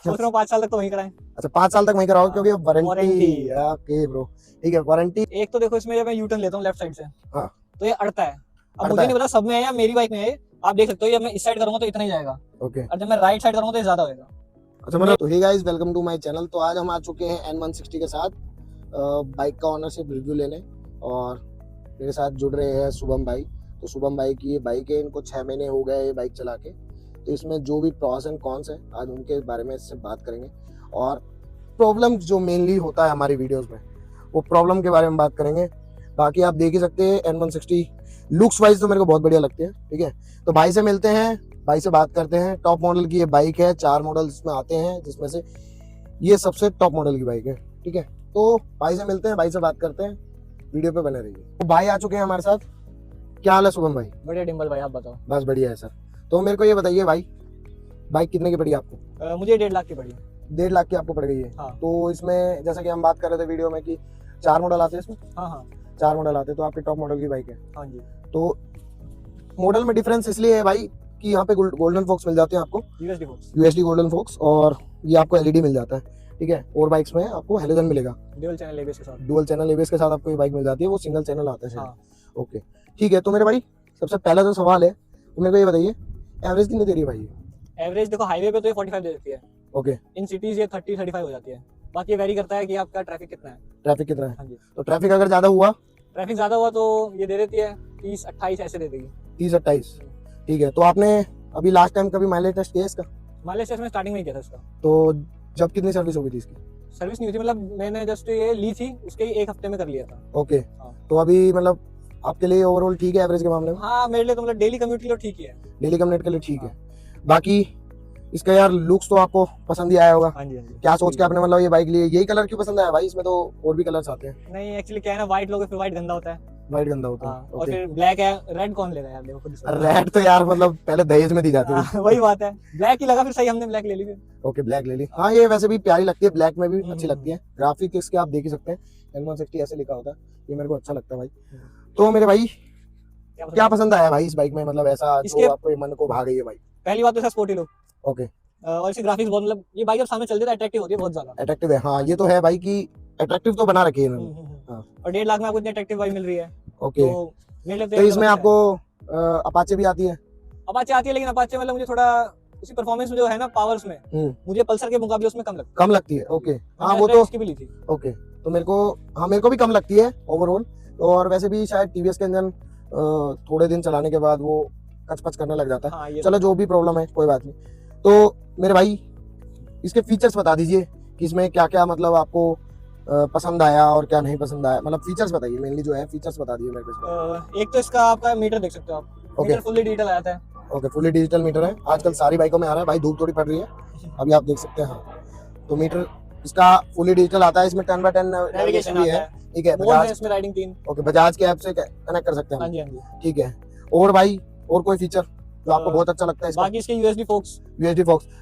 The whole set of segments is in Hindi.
सोच रहा हूँ 5 साल तक तो वहीं कराएं। अच्छा 5 साल तक वहीं कराओ क्योंकि वारंटी। वारंटी। ओके ब्रो, ठीक है वारंटी। एक तो देखो इसमें जब मैं यूटर्न लेता हूँ लेफ्ट साइड से, हाँ। तो ये अड़ता है। अब अड़ता मुझे है। नहीं पता सब में है या मेरी बाइक में है, आप देख सकते हो ये मैं इस साइड करूंगा तो इतना ही जाएगा, ओके। और जब मैं राइट साइड करूंगा तो ये ज्यादा होगा। अच्छा मतलब, तो hey guys welcome to my channel. तो आज हम आ चुके हैं N160 के साथ बाइक का ऑनरशिप रिव्यू लेने, और मेरे साथ जुड़ रहे हैं शुभम भाई। तो शुभम भाई की ये बाइक है, इनको 6 महीने हो गए ये बाइक चला के। तो इसमें जो भी प्रॉस एंड कॉन्स है आज उनके बारे में इससे बात करेंगे, और प्रॉब्लम जो मेनली होता है हमारी वीडियोस में वो प्रॉब्लम के बारे में बात करेंगे। बाकी आप देख ही सकते हैं N160 लुक्स वाइज तो मेरे को बहुत बढ़िया लगती है। ठीक है, तो भाई से मिलते हैं, भाई से बात करते हैं। टॉप मॉडल की ये बाइक है, 4 मॉडल इसमें आते हैं जिसमें से ये सबसे टॉप मॉडल की बाइक है। ठीक है, तो भाई से मिलते हैं, भाई से बात करते हैं, वीडियो पे बने रहिए। तो भाई आ चुके हैं हमारे साथ। क्या हाल है शुभम भाई? बढ़िया डिम्पल भाई, आप बताओ। बस बढ़िया है सर। तो मेरे को ये बताइए भाई, बाइक कितने की पड़ी आपको? मुझे 1.5 लाख की पड़ी। 1.5 लाख की आपको पड़ गई है। हाँ। तो इसमें जैसा कि हम बात कर रहे थे वीडियो में कि 4 मॉडल आते हैं इसमें। हाँ हाँ 4 मॉडल आते हैं, तो आपके टॉप मॉडल की बाइक है। हाँ जी। तो मॉडल में डिफरेंस इसलिए है भाई कि यहाँ पे गोल्डन फोक्स मिल जाते हैं आपको, यूएसडी गोल्डन फोक्स, और ये आपको एलईडी मिल जाता है। ठीक है, और बाइक्स में आपको हेलोजन मिलेगा, डुअल चैनल एबीएस के साथ। डुअल चैनल एबीएस के साथ आपको ये बाइक मिल जाती है, वो सिंगल चैनल आता है। हाँ। ओके ठीक है, तो मेरे भाई सबसे पहला जो सवाल है, तो मेरे को ये बताइए एवरेज कितनी दे रही है भाई? एवरेज देखो हाईवे पे तो ये 45 दे देती है। ओके। इन सिटीज ये 30-35 हो जाती है। बाकी वेरी करता है कि आपका ट्रैफिक कितना है। ट्रैफिक कितना है? हाँ जी। तो ट्रैफिक अगर ज्यादा हुआ, ट्रैफिक ज्यादा हुआ तो ये दे देती है 30-28 ऐसे दे देगी। 30-28। ठीक है, तो आपने अभी लास्ट टाइम कभी माइलेज टेस्ट किया इसका? माइलेज टेस्ट में स्टार्टिंग में ही किया था इसका। तो जब कितनी सर्विस हो गई थी इसकी? सर्विस नहीं हुई थी, मतलब मैंने जस्ट ये ली थी, उसके 1 हफ्ते में कर लिया था। ओके। हाँ। तो अभी मतलब आपके लिए ओवरऑल ठीक है एवरेज के मामले में? हाँ मेरे लिए तो मतलब डेली कम्यूट के लिए ठीक ही है। डेली कम्यूट के लिए ठीक है। बाकी इसका यार लुक्स तो आपको पसंद ही आया होगा। हाँ जी हाँ जी। क्या सोच के आपने मतलब ये बाइक ली? यही कलर क्यों पसंद आया भाई? इसमें तो और भी कलर्स आते हैं। नहीं एक्चुअली क्या है ना, व्हाइट लोगे फिर व्हाइट गंदा होता है। व्हाइट गंदा होता हाँ, है। और फिर ब्लैक है, रेड कौन लेगा यार, देखो खुद से। रेड तो यार मतलब पहले दहेज में दी जाती थी। वही बात है, ब्लैक ही लगा फिर सही, हमने ब्लैक ले ली फिर। ओके, ब्लैक ले ली। हाँ ये वैसे भी प्यारी लगती है, ब्लैक में भी अच्छी लगती है। ग्राफिक इसके आप देख ही सकते हैं, N160 ऐसे लिखा होता है, ये मेरे को अच्छा लगता है भाई। तो मेरे भाई क्या पसंद आया भाई इस बाइक में, मतलब ऐसा जो आपको मन को भा गई है बाइक? पहली बात तो इसका स्पोर्टी लुक। ओके। और इसकी ग्राफिक्स बहुत, मतलब ये बाइक जब सामने चलती है अट्रैक्टिव होती है बहुत ज्यादा। अट्रैक्टिव है, हाँ ये तो है भाई कि अट्रैक्टिव तो बना रखी है इन्होंने। हाँ। और 1.5 लाख में आपको इतनी अट्रैक्टिव बाइक मिल रही है। ओके। तो इसमें आपको अपाचे भी आती है? अपाचे आती है, लेकिन अपाचे मतलब मुझे थोड़ा उसी परफॉर्मेंस में जो है ना, पावर्स में मुझे पल्सर के मुकाबले उसमें कम लगती है। ओके। हाँ वो तो भी ली थी। ओके, तो मेरे को भी कम लगती है ओवरऑल। और वैसे भी शायद टीवीएस के इंजन थोड़े दिन चलाने के बाद वो कचपच करने लग जाता है। हाँ, चलो जो भी प्रॉब्लम है कोई बात नहीं। तो मेरे भाई इसके फीचर्स बता दीजिए कि इसमें क्या क्या मतलब आपको पसंद आया और क्या नहीं पसंद आया, मतलब फीचर्स बताइए, मेनली जो है फीचर्स बता दीजिए मेरे को। एक तो इसका आपका मीटर देख सकते हो आप, मीटर फुल्ली डिजिटल आता है। ओके, फुल्ली डिजिटल मीटर है, आजकल सारी बाइकों में आ रहा है भाई, धूप थोड़ी पड़ रही है अभी आप देख सकते हैं। हाँ, तो मीटर इसका फुल्ली डिजिटल आता है, इसमें 10x10 नेविगेशन भी है। ठीक है, बजाज इसमें राइडिंग 3। ओके, बजाज के ऐप से कनेक्ट कर सकते हैं। हाँ जी हाँ जी। ठीक है, और भाई और कोई फीचर जो आपको बहुत अच्छा लगता है इसका? बाकी इसके यूएसडी फोक्स।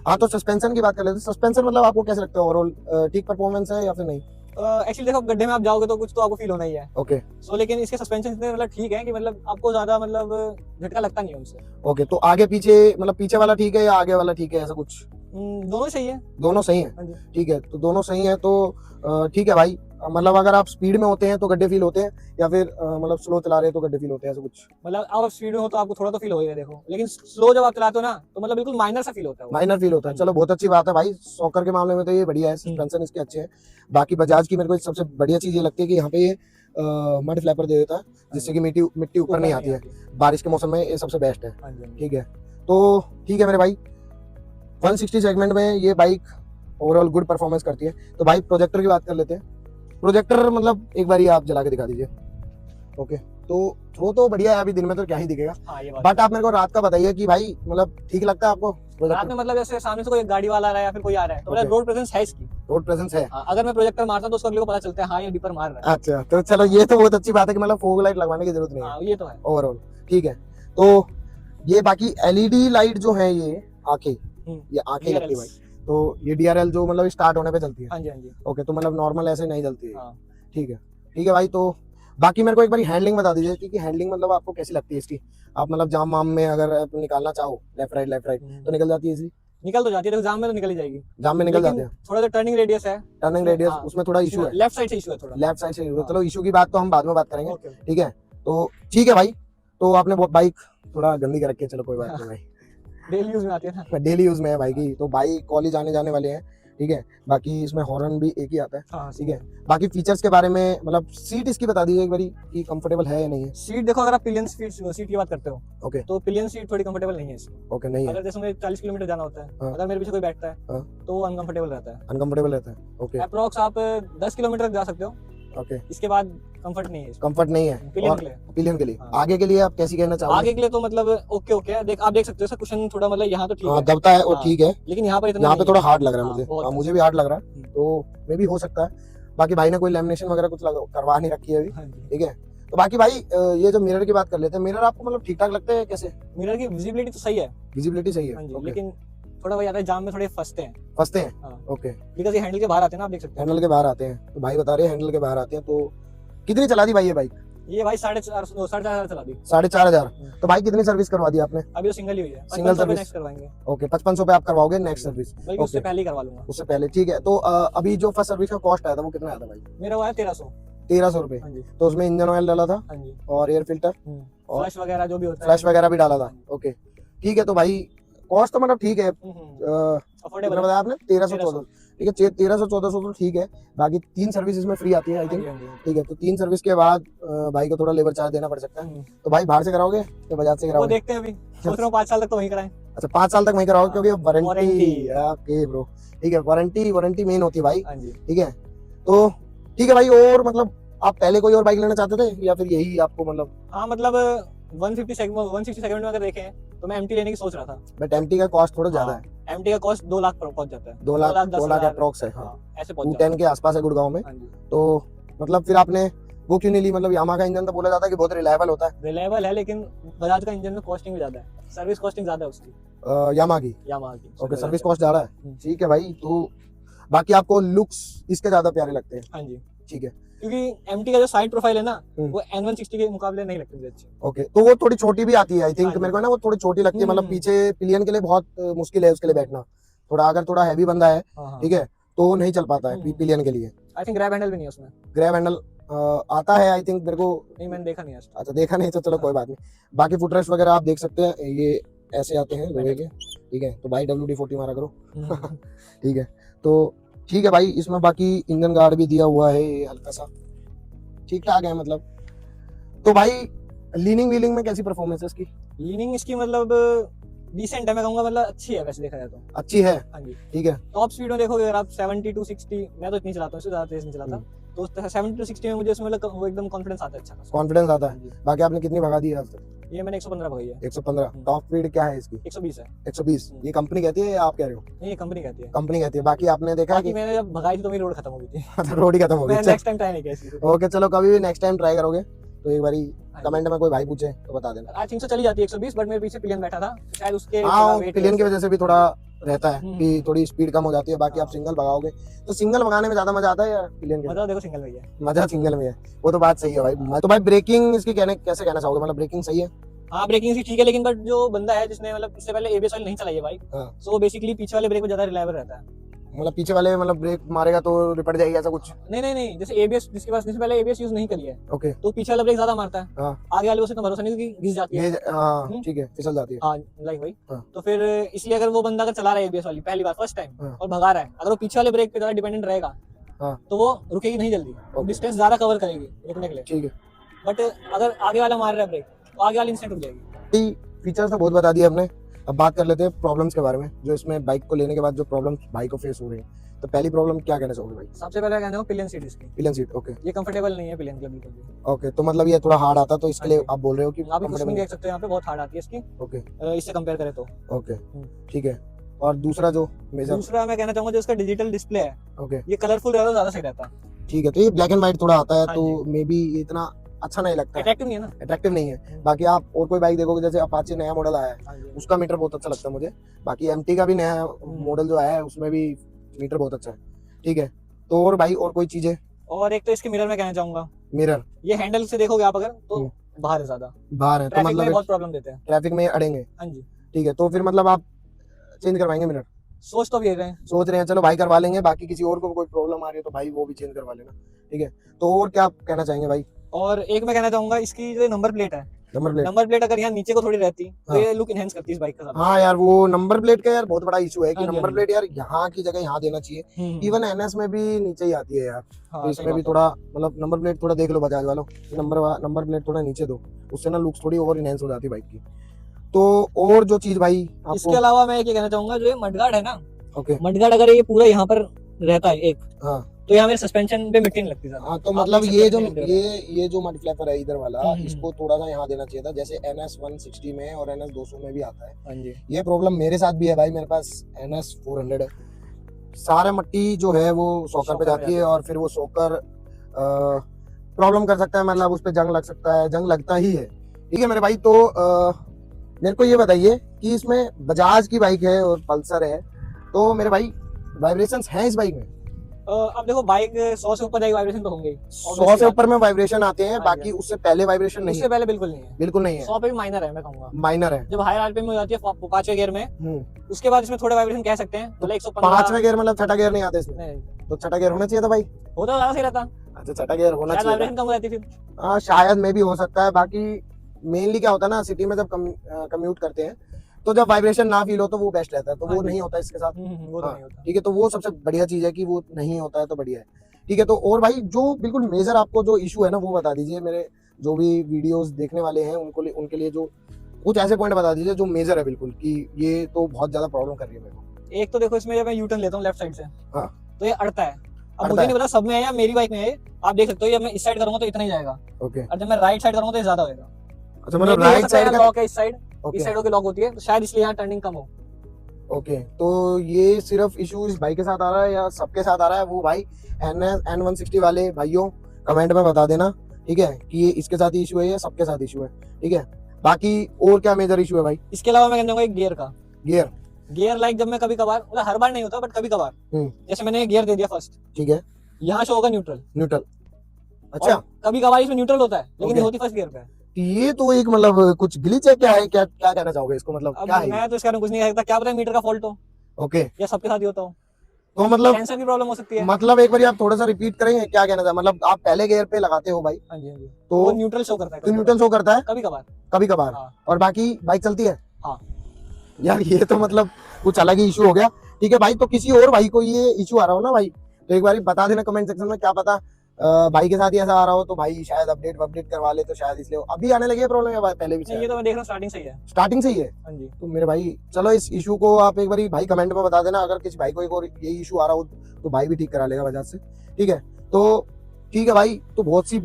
हाँ, तो सस्पेंशन की बात कर लेते हैं। सस्पेंशन मतलब आपको कैसे लगता है ओवरऑल, ठीक परफॉर्मेंस है या फिर नहीं? एक्चुअली देखो गड्ढे में आप जाओगे तो कुछ तो आपको फील होना ही है। ओके। सो लेकिन इसके सस्पेंशन इतने मतलब ठीक है कि मतलब आपको ज्यादा मतलब झटका लगता नहीं है उनसे। ओके, तो आगे पीछे मतलब पीछे वाला ठीक है या आगे वाला ठीक है, ऐसा कुछ? दोनों सही है। दोनों सही है। हाँ जी। ठीक है, तो दोनों सही है, तो ठीक है भाई। मतलब अगर आप स्पीड में होते हैं तो गड्ढे फील होते हैं, या फिर मतलब स्लो चला रहे हैं तो गड्ढे फील होते हैं, ऐसा कुछ? मतलब आप स्पीड में हो तो आपको थोड़ा तो फील होगा देखो, लेकिन स्लो जब आप चलाते हो ना तो मतलब बिल्कुल माइनर सा फील होता है। माइनर फील होता है, चलो बहुत अच्छी बात है भाई। सॉकर के मामले में तो ये बढ़िया है, सस्पेंशन इसके अच्छे हैं। बाकी बजाज की मेरे को सबसे बढ़िया चीज ये लगती है कि यहाँ पे ये मड फ्लैपर दे देता है, जिससे कि मिट्टी ऊपर नहीं आती है बारिश के मौसम में, ये सबसे बेस्ट है। ठीक है, तो ठीक है मेरे भाई, 160 सेगमेंट में ये बाइक ओवरऑल गुड परफॉर्मेंस करती है। तो भाई प्रोजेक्टर की बात कर लेते हैं। प्रोजेक्टर मतलब एक बार आप जला के दिखा दीजिए। ओके, तो वो तो बढ़िया है, अभी दिन में तो क्या ही दिखेगा। बट आप मेरे को रात का बताइए कि भाई मतलब ठीक लगता है आपको रात में? मतलब जैसे सामने से कोई गाड़ी वाला आ रहा है या फिर कोई आ रहा है तो मतलब रोड प्रेजेंस है इसकी। रोड प्रेजेंस है। अगर मैं प्रोजेक्टर मारता तो उसको अगले को पता चलता है हाँ ये डिपर मार रहा है। अच्छा, तो चलो ये तो बहुत अच्छी बात है कि मतलब फोग लाइट लगवाने की जरूरत नहीं है। ये तो है ओवरऑल ठीक है। तो ये बाकी एलईडी लाइट जो है, ये आंखें लगती है भाई, तो ये DRL जो मतलब स्टार्ट होने पे चलती है। हाँ जी हाँ जी। ओके, तो मतलब नॉर्मल ऐसे नहीं चलती है। ठीक है भाई। तो बाकी मेरे को एक बार हैंडलिंग बता दीजिए कि हैंडलिंग मतलब आपको कैसी लगती है इसकी? आप मतलब जाम वाम में अगर निकालना चाहो लेफ्ट राइट तो निकल जाती है इजी? निकल तो जाती है, देखो जाम में तो निकल ही जाएगी, जाम में निकल लेकिन जाते हैं। थोड़ा जो टर्निंग रेडियस है, टर्निंग रेडियस हाँ, उसमें थोड़ा इशू है, लेफ्ट साइड से इशू है थोड़ा। लेफ्ट साइड से हाँ। चलो इशू की बात तो हम बाद में बात करेंगे, ओके। ठीक है। तो ठीक है भाई, तो आपने वो बाइक थोड़ा गंदी कर रखी है, चलो कोई बात नहीं भाई, डेली यूज में आती है ना। डेली यूज में है भाई की, तो भाई कॉलेज आने जाने वाले हैं, ठीक है। बाकी इसमें हॉर्न भी एक ही आता है, हाँ ठीक है। बाकी फीचर्स के बारे में मतलब सीट इसकी बता दीजिए एक बारी कि कंफर्टेबल है या नहीं है। सीट देखो, अगर आप पिलियन सीट की बात करते हो, ओके तो पिलियन सीट थोड़ी कंफर्टेबल नहीं है इसकी। ओके, नहीं है, अगर जैसे मुझे 40 किलोमीटर जाना होता है, हाँ। अगर मेरे पीछे कोई बैठता है हाँ। तो वो अनकंफर्टेबल रहता है। अनकंफर्टेबल रहता है, ओके अप्रोक्स आप 10 किलोमीटर तक जा सकते हो, ओके। इसके बाद कंफर्ट नहीं है इसका, कंफर्ट नहीं है पिलियन और के लिए। पिलियन के लिए। हाँ। आगे के लिए आप कैसी कहना चाहोगे? आगे के लिए तो मतलब ओके ओके है, आप देख सकते हो इसका कुशन थोड़ा मतलब यहाँ तो ठीक हाँ है, दबता है, वो हाँ। ठीक है, लेकिन यहाँ पर इतना यहाँ पे नहीं थोड़ा है। हार्ड लग रहा है हाँ, मुझे, बहुत हाँ है। मुझे भी हार्ड लग रहा है, तो मे भी हो सकता है। बाकी भाई ने कोई लेमिनेशन वगैरह कुछ करवा नहीं रखी है अभी, हाँ जी। ठीक है। तो बाकी भाई ये जो मिरर की बात कर लेते हैं, मिरर आपको मतलब ठीक ठाक लगते हैं कैसे? मिरर की विजिबिलिटी तो सही है, विजिबिलिटी सही हाँ है, जी, ओके। लेकिन थोड़ा वही आता है, जाम में थोड़े फंसते हैं, फंसते हैं, हाँ। ओके। बिकॉज ये हैंडल के बाहर आते हैं ना, आप देख सकते हैं। हैंडल के बाहर आते हैं, तो भाई बता रहे हैं हैंडल के बाहर आते हैं। तो कितनी चला दी भाई ये बाइक? ये भाई 4,500 चला दी। 4,500। तो भाई कितनी सर्विस करवा दी आपने? अभी तो सिंगल ही हुई है, सिंगल 55 सर्विस? नेक्स्ट करवाएंगे, ओके 5500 पे आप करवाओगे नेक्स्ट सर्विस, बल्कि उससे ओके। पहले ही करवा लूंगा। उससे पहले, ठीक है। तो अभी जो फर्स्ट सर्विस का कॉस्ट आया था वो कितना आया था भाई? मेरा हुआ है 1300। 1300 रुपए। हाँ जी, तो उसमें इंजन ऑयल डाला था हाँ जी, और एयर फिल्टर और फ्लैश वगैरह जो भी होता है, फ्लैश वगैरह भी डाला था, ओके ठीक है। तो भाई कॉस्ट तो मतलब ठीक है, अफोर्डेबल कितना बताया आपने? 1314, 1300। ठीक है। 1300-1400 तो ठीक है। बाकी 3 सर्विस इसमें फ्री आती है आई थिंक, ठीक है। तो 3 सर्विस के बाद भाई को थोड़ा लेबर चार्ज देना पड़ सकता है। तो भाई बाहर से कराओगे या बजाज से वो कराओगे? देखते हैं, अभी सोच रहा हूँ 5 साल तक तो वहीं कराएं। अच्छा 5 साल तक वहीं कराओगे, क्योंकि वारंटी, वारंटी। ओके ब्रो, ठीक है। वारंटी मेन होती है भाई, हाँ जी, ठीक है। तो ठीक है भाई, और मतलब आप पहले कोई और बाइक लेना चाहते थे या फिर यही आपको मतलब? हाँ मतलब 160 सेगमेंट में अगर देखें तो मैं एमटी लेने की सोच रहा था, बट एमटी का कॉस्ट थोड़ा ज्यादा है, एमटी का कॉस्ट 2 लाख पर पहुंच जाता है, 2 लाख 10 अप्रोक्स है, हाँ। हाँ, ऐसे पहुंच जाता 210 के आसपास है गुड़गांव में। है। हाँ जी, तो मतलब फिर आपने वो क्यों नहीं ली? मतलब यामाहा का इंजन तो बोला जाता है कि बहुत रिलायबल होता है, रिलायबल है, लेकिन बजाज का इंजन में कॉस्टिंग भी ज्यादा है, सर्विस कॉस्टिंग ज्यादा है उसकी, यामाहा की, यामाहा की। ओके। सर्विस कॉस्ट ज्यादा है, हम्म। ठीक है भाई। तो बाकी आपको लुक्स इसके ज्यादा प्यारे लगते हैं, हाँ जी, ठीक है, क्योंकि एमटी का जो साइड प्रोफाइल है ना, हम्म। वो N160 के मुकाबले नहीं लगती मुझे अच्छी। ओके। तो वो थोड़ी छोटी भी आती है आई थिंक, हाँ जी। मेरे को ना वो थोड़ी छोटी लगती है, मतलब हम्म। पीछे पिलियन के लिए बहुत मुश्किल है उसके लिए बैठना, थोड़ा अगर थोड़ा हैवी बंदा है, हाँ, ठीक है, तो नहीं चल पाता है हम्म। पिलियन के लिए। आई थिंक ग्रैब हैंडल भी नहीं है उसमें, ग्रैब हैंडल आता है आई थिंक, मेरे को नहीं मैंने देखा नहीं है आज तक। अच्छा देखा नहीं, तो चलो कोई बात नहीं। बाकी फुटरेस्ट वगैरह आप देख सकते हैं, ये ऐसे आते हैं लोहे के, ठीक है। तो भाई WD-40 मारा करो, ठीक है। तो ठीक है भाई, इसमें बाकी इंजन गार्ड भी दिया हुआ है, ये हल्का सा ठीक ठाक है मतलब। तो भाई लीनिंग व्हीलिंग में कैसी परफॉर्मेंस है इसकी? लीनिंग इसकी मतलब डिसेंट है, मैं कहूंगा, मतलब अच्छी है वैसे देखा जाए तो। अच्छी है, हाँ जी, ठीक है। टॉप स्पीड में देखोगे अगर आप 70 to 60, मैं तो इतनी चलाता हूँ, इससे ज्यादा तेज नहीं चलाता, तो 70 to 60 में मुझे उसमें मतलब वो एकदम कॉन्फिडेंस आता है, अच्छा खासा। कॉन्फिडेंस आता हाँ है। जी, बाकी आपने कितनी भगा दी है आज तक? ये मैंने 115 भगाई है। 115। टॉप स्पीड क्या है इसकी? 120 है, 120। ये कंपनी कहती है या आप कह रहे हो? नहीं ये कंपनी कहती है। कंपनी कहती है। बाकी आपने देखा है बाकी मैंने जब भगाई थी तो मेरी रोड खत्म हो गई थी, रोड ही खत्म हो मैं गई। नेक्स्ट टाइम ट्राई नहीं किया इसकी। ओके चलो, कभी भी नेक्स्ट टाइम ट्राई करोगे तो एक बारी कमेंट में कोई भाई पूछे तो बता देना। आई थिंक सो चली जाती है 120, बट मेरे पीछे पिलियन बैठा था, शायद उसके हाँ, weight पिलियन की वजह से भी थोड़ा रहता है हम्म। कि थोड़ी स्पीड कम हो जाती है। बाकी आप सिंगल भगाओगे तो सिंगल भगाने में ज्यादा मजा आता है या पिलियन के? मतलब देखो सिंगल में ही है। मजा सिंगल में है, वो तो बात सही है भाई। तो भाई ब्रेकिंग इसकी कैसे कहना चाहोगे? मतलब ब्रेकिंग सही है? हाँ ब्रेकिंग इसकी ठीक है, लेकिन बट जो बंदा है जिसने मतलब इससे पहले एबीएस वाली नहीं चलाई है बाइक, हाँ। सो वो बेसिकली पीछे वाले ब्रेक में ज्यादा रिलायबल रहता है। मतलब पीछे वाले मतलब ब्रेक मारेगा तो रिपट जाएगी ऐसा कुछ? नहीं, जैसे एबीएस जिसके पास जिसने पहले एबीएस यूज नहीं करी है, ओके। तो पीछे वाला ब्रेक ज्यादा मारता है, हाँ। आगे वाले को उतना भरोसा नहीं क्योंकि घिस जाती है। ये हाँ ठीक है, फिसल जाती है। हाँ लाइक भाई, हाँ। तो फिर इसलिए अगर वो बंदा अगर चला रहा है एबीएस वाली पहली बार फर्स्ट टाइम हाँ। और भगा रहा है, अगर वो पीछे वाले ब्रेक पे ज्यादा डिपेंडेंट रहेगा, हाँ। तो वो रुकेगी नहीं जल्दी, ओके। डिस्टेंस ज्यादा कवर करेगी रुकने के लिए। ठीक है। बट अगर आगे वाला मार रहा है ब्रेक, तो आगे वाली इंस्टेंट रुक जाएगी। फीचर्स तो बहुत बता दिए हमने, अब बात कर लेते हैं प्रॉब्लम्स के बारे में, जो इसमें बाइक को लेने के बाद जो प्रॉब्लम्स भाई को फेस हो रही है। तो पहली प्रॉब्लम क्या कहना चाहोगे भाई? सबसे पहले कहना हूँ पिलियन सीट इसकी, पिलियन सीट, ओके ये कंफर्टेबल नहीं है पिलियन के लिए बिल्कुल भी। ओके। तो मतलब ये थोड़ा हार्ड आता, तो इसके लिए आप बोल रहे हो कि आप कुछ कंफर्टेबल? देख सकते हो यहाँ पे बहुत हार्ड आती है इसकी, ओके इससे कंपेयर करें तो। ओके ठीक है। और दूसरा जो मेजर, दूसरा मैं कहना चाहूंगा जो इसका डिजिटल डिस्प्ले है, ओके ये कलरफुल रहता तो ज्यादा सही रहता, ठीक है। तो ये ब्लैक एंड व्हाइट थोड़ा आता है, हाँ तो मे बी इतना अच्छा नहीं लगता है, अट्रैक्टिव नहीं है ना। अट्रैक्टिव नहीं है। बाकी आप और कोई बाइक देखोगे, जैसे अपाचे नया मॉडल आया है, हाँ जी। उसका मीटर बहुत अच्छा लगता है मुझे। बाकी एमटी का भी नया मॉडल जो आया है उसमें भी मीटर बहुत अच्छा है, ठीक है। तो और भाई और कोई चीजें? और एक तो इसके मिरर में कहना चाहूंगा, मिरर ये हैंडल से देखोगे आप अगर तो बाहर है ज्यादा, बाहर है, तो ट्रैफिक में मतलब बहुत प्रॉब्लम देते हैं। ट्रैफिक में अड़ेंगे, हाँ जी, ठीक है। तो फिर मतलब आप चेंज करवाएंगे मिरर? सोच तो भी रहे हैं। सोच रहे हैं, चलो भाई करवा लेंगे, बाकी किसी और को कोई प्रॉब्लम आ रही है तो भाई वो भी चेंज करवा लेना, ठीक है। तो और क्या कहना चाहेंगे भाई? और एक मैं कहना चाहूंगा, इसकी जो नंबर प्लेट है, नंबर प्लेट अगर यहाँ नीचे को थोड़ी रहती तो हाँ। ये लुक इनहेंस करती है इस बाइक का। हाँ यार, वो नंबर प्लेट का यार बहुत बड़ा इशू है कि हाँ जी, नंबर हाँ प्लेट यार यहाँ की जगह यहाँ देना चाहिए। इवन एनएस में भी नीचे ही आती है यार। हाँ, तो इसमें भी थोड़ा मतलब नंबर प्लेट थोड़ा देख लो बजाज वालों, नंबर प्लेट थोड़ा नीचे दो, उससे ना लुक्स थोड़ी ओवर इनहेंस हो जाती है बाइक की। तो और जो चीज भाई आपको, इसके अलावा मैं ये कहना चाहूंगा, जो ये मडगार्ड है ना, ओके, मडगार्ड अगर ये पूरा यहाँ पर रहता है एक, हाँ, तो यहाँ मेरे सस्पेंशन पे मिट्टी नहीं लगती ज्यादा। हाँ, तो आप मतलब देख ये सकते जो हैं मेरे ये जो मड फ्लैपर है इधर वाला, हम्म। इसको थोड़ा सा यहाँ देना चाहिए था, जैसे NS 160 में और NS 200 में भी आता है। हाँ जी, ये प्रॉब्लम मेरे साथ भी है भाई, मेरे पास NS 400 है। सारा मट्टी जो है वो सॉकर पे जाती है और फिर वो सॉकर प्रॉब्लम कर सकता है, मतलब उस पर जंग लग सकता है, जंग लगता ही है, ठीक है मेरे भाई। तो मेरे को ये बताइए कि इसमें बजाज की बाइक है और पल्सर है, तो मेरे भाई वाइब्रेशंस हैं इस बाइक में? अब देखो बाइक 100 से ऊपर जाएगी, वाइब्रेशन तो होंगे ही। 100 से ऊपर में वाइब्रेशन आते हैं, हाँ बाकी जी। उससे पहले वाइब्रेशन नहीं उससे है? पहले बिल्कुल नहीं है, बिल्कुल नहीं है, 100 पे भी माइनर है मैं कहूंगा। माइनर है। जब हायर आरपीएम में हो जाती है 5वें गियर में, उसके बाद इसमें थोड़े वाइब्रेशन कह सकते हैं, मतलब 115। 5वां गियर मतलब छठा गियर नहीं आता इसमें? नहीं, तो छठा गियर होना चाहिए था भाई। होता तो ज्यादा सही रहता, अच्छा, छठा गियर होना शायद चाहिए वाइब्रेशन कम हो जाती फिर। था। हाँ, शायद में भी हो सकता है। बाकी मेनली क्या होता है ना, सिटी में जब कम्यूट करते हैं तो जब वाइब्रेशन ना फील हो तो वो बेस्ट रहता है, तो हाँ वो जी। नहीं होता इसके साथ। वो तो हाँ, नहीं होता। ठीक है, तो वो सबसे बढ़िया चीज है कि वो नहीं होता है, तो बढ़िया है, ठीक है। तो और भाई जो बिल्कुल मेजर आपको जो इशू है ना वो बता दीजिए, मेरे जो भी वीडियोस देखने वाले हैं उनके लिए जो कुछ ऐसे पॉइंट बता दीजिए जो मेजर है बिल्कुल, कि ये तो बहुत ज्यादा प्रॉब्लम कर रही है मेरे को। एक तो देखो, इसमें जब मैं यूटर्न लेता हूँ लेफ्ट साइड से, हाँ, तो ये अड़ता है। अब अड़ता मुझे है। नहीं पता सब में है या मेरी बाइक में है, आप देख सकते हो, जब मैं इस साइड करूंगा तो इतना ही जाएगा, ओके। और जब मैं राइट साइड करूंगा तो ये ज्यादा होगा। अच्छा, मतलब राइट साइड का लॉक है, इस साइड ओके, इस साइड की लॉक होती है, तो शायद इसलिए यहाँ टर्निंग कम हो। ओके। तो ये सिर्फ इशू इस बाइक के साथ आ रहा है या सबके साथ आ रहा है? वो भाई N160 वाले भाइयों कमेंट में बता देना, ठीक है, कि ये इसके साथ ही इशू है या सबके साथ इशू है, ठीक है। बाकी और क्या मेजर इशू है भाई? इसके अलावा मैं कहना चाहूंगा एक गियर का, गियर लाइक जब मैं कभी कभार, मतलब हर बार नहीं होता बट कभी कभार, जैसे मैंने गियर दे दिया फर्स्ट, ठीक है, यहाँ शो होगा न्यूट्रल। अच्छा, कभी कभार इसमें न्यूट्रल होता है, लेकिन Okay. ये होती फर्स्ट गियर पे है। ये तो एक मतलब कुछ ग्लिच है, क्या है, क्या क्या कहना चाहोगे इसको, मतलब अब क्या है? मैं तो इसके बारे में कुछ नहीं कह सकता, क्या पता मीटर का फॉल्ट हो ओके, या सबके साथ ही होता हो, तो मतलब सेंसर की प्रॉब्लम हो सकती है। मतलब एक बार आप थोड़ा सा रिपीट करेंगे, क्या कहना था? मतलब आप पहले गियर पे लगाते हो भाई, हाँ जी, हाँ जी, तो वो न्यूट्रल शो करता है तो न्यूट्रल शो करता है कभी कभार। कभी कभार, हाँ। और बाकी बाइक चलती है। हाँ। यार ये तो मतलब कुछ अलग ही इशू हो गया, ठीक है भाई। तो किसी और भाई को ये इशू आ रहा हो ना भाई, तो एक बार बता देना कमेंट सेक्शन में, क्या पता भाई के साथ ही ऐसा आ रहा हो, तो भाई शायद अपडेट करवा ले, तो शायद इसलिए अभी आने लगी है प्रॉब्लम, या पहले भी नहीं, ये तो मैं देख रहा हूँ स्टार्टिंग से ही है। स्टार्टिंग से ही है? हाँ जी। तो मेरे भाई चलो इस इशू को आप एक बार भाई कमेंट में बता देना, अगर किसी भाई को एक और यही इशू आ रहा हो तो भाई भी ठीक करा लेगा बजाज से, ठीक है। तो ठीक है भाई, तो बहुत सी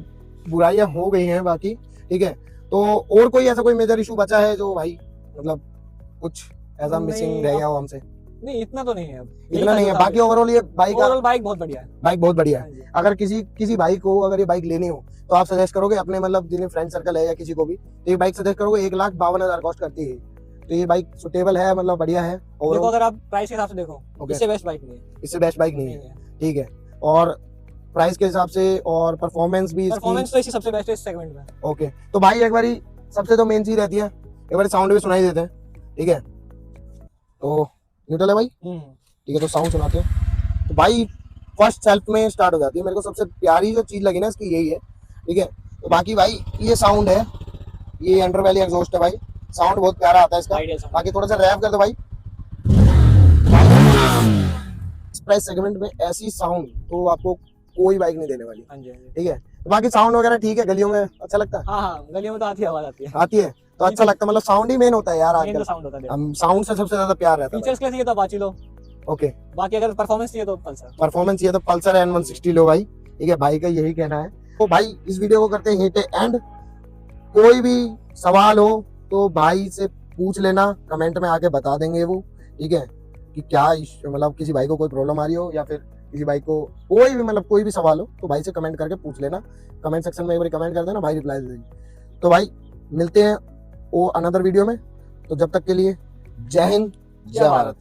बुराइयां हो गई हैं बाकी, ठीक है। तो और कोई ऐसा कोई मेजर इशू बचा है जो भाई मतलब कुछ ऐसा मिसिंग रह गया हो हमसे? नहीं, इतना तो नहीं है, अब इतना नहीं है। बाकी ओवरऑल ये बाइक बाइक बहुत बढ़िया है, बाइक बहुत बढ़िया है। हाँ जी। अगर किसी भाई को अगर ये बाइक लेनी हो तो आप सजेस्ट करोगे अपने, मतलब जिन्हें फ्रेंड सर्कल है या किसी को भी, तो ये बाइक सजेस्ट करोगे? 1,52,000 कॉस्ट करती है, तो ये बाइक सुटेबल है, मतलब बढ़िया है। और देखो, अगर आप प्राइस के हिसाब से देखो, Okay. इससे बेस्ट बाइक नहीं है, इससे बेस्ट बाइक नहीं है, ठीक है। और प्राइस के हिसाब से और परफॉर्मेंस भी इसकी, परफॉर्मेंस तो इसकी सबसे बेस्ट है इस सेगमेंट में। ओके। तो भाई एक बारी सबसे तो मेन चीज रहती है, एक बार साउंड भी सुनाई देते हैं, ठीक है। तो न्यूट्रल है भाई, ठीक है, तो साउंड सुनाते हैं। तो भाई फर्स्ट सेल्फ में स्टार्ट हो जाती है। मेरे को सबसे प्यारी जो चीज लगी ना इसकी यही है, ठीक है। तो बाकी भाई ये साउंड है, ये अंडरवैली एग्जॉस्ट है भाई, साउंड बहुत प्यारा आता है इसका। बाकी थोड़ा सा रैप कर दो भाई। इस प्राइस सेगमेंट में ऐसी साउंड तो आपको कोई बाइक नहीं देने वाली, ठीक है। तो बाकी साउंड वगैरह ठीक है, गलियों में अच्छा लगता है? हाँ, गलियों में तो आती है, आवाज आती है, तो अच्छा लगता है, मतलब साउंड ही मेन होता है यार आजकल, साउंड होता है। हम साउंड से सबसे ज्यादा प्यार रहता है। फीचर्स के लिए चाहिए तो अपाची लो, ओके। बाकी अगर परफॉर्मेंस चाहिए तो पल्सर। परफॉर्मेंस चाहिए तो पल्सर N160 लो भाई, ठीक है, भाई का यही कहना है। तो भाई इस वीडियो को करते हैं हिट एंड। कोई भी सवाल हो तो भाई से पूछ लेना, कमेंट में आके बता देंगे वो, ठीक है, कि क्या मतलब किसी भाई को कोई प्रॉब्लम आ रही हो या फिर किसी भाई को कोई भी मतलब कोई भी सवाल हो तो भाई से कमेंट करके पूछ लेना। कमेंट सेक्शन में एक बार कमेंट कर देना, भाई रिप्लाई दे देंगे। तो भाई मिलते हैं वो अनदर वीडियो में, तो जब तक के लिए जय हिंद, जय भारत।